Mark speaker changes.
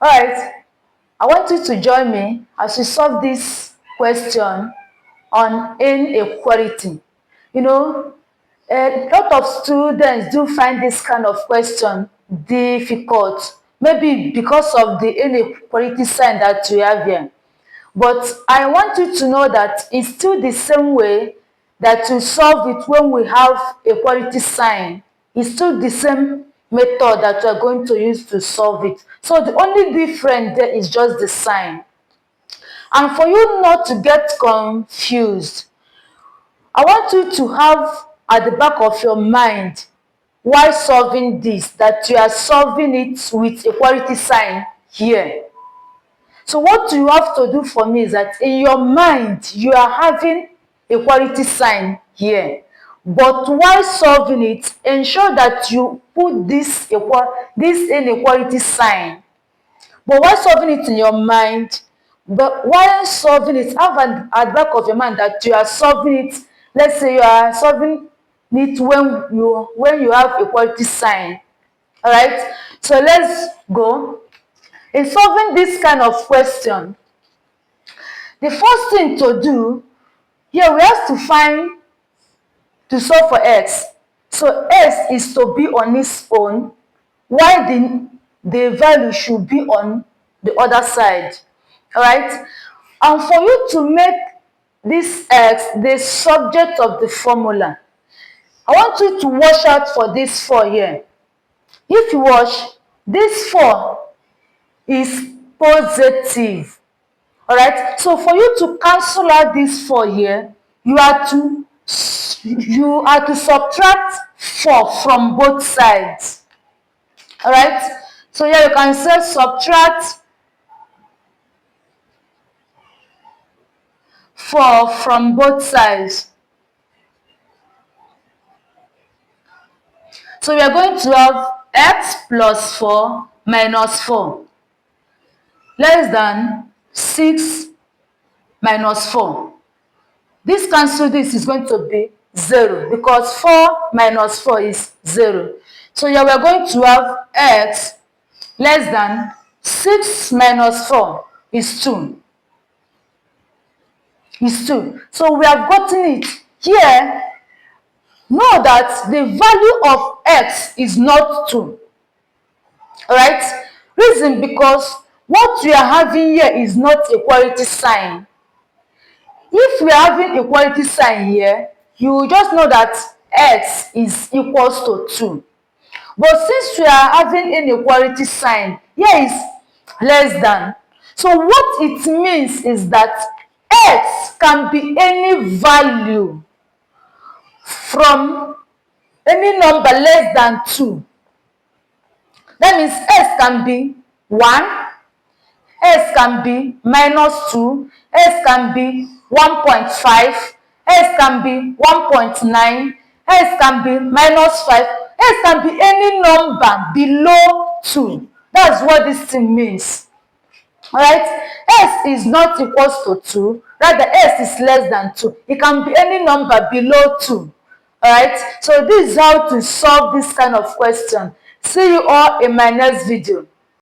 Speaker 1: Alright, I want you to join me as we solve this question on inequality. You know, a lot of students do find this kind of question difficult, maybe because of the inequality sign that we have here. But I want you to know that it's still the same way that we solve it when we have equality sign. It's still the same method that we are going to use to solve it. So the only difference there is just the sign. And for you not to get confused, I want you to have at the back of your mind while solving this, that you are solving it with equality sign here. So what you have to do for me is that in your mind, you are having equality sign here. But while solving it, ensure that you put this inequality sign. But while solving it in your mind, but while solving it, have at the back of your mind that you are solving it. Let's say you are solving it when you have equality sign. All right. So let's go. In solving this kind of question, the first thing to do here, we have to solve for x. So x is to be on its own, while the value should be on the other side. All right. And for you to make this x the subject of the formula, I want you to watch out for this 4 here. If you watch, this 4 is positive. All right. So for you to cancel out this 4 here, you are to subtract 4 from both sides. All right. So here you can say subtract 4 from both sides. So we are going to have x plus 4 minus 4 less than 6 minus 4. This cancel this is going to be 0 because 4 minus 4 is 0. So here we are going to have x less than 6 minus 4 is 2. Is 2. So we have gotten it. Here, know that the value of x is not 2. Alright? Reason because what we are having here is not equality sign. If we are having equality sign here, you will just know that x is equals to 2. But since we are having inequality sign, here is less than. So what it means is that x can be any value from any number less than 2. That means x can be 1, x can be minus 2, x can be 1.5, x can be 1.9, x can be minus 5, x can be any number below 2. That's what this thing means. Alright? S is not equals to 2, rather s is less than 2. It can be any number below 2. Alright? So this is how to solve this kind of question. See you all in my next video.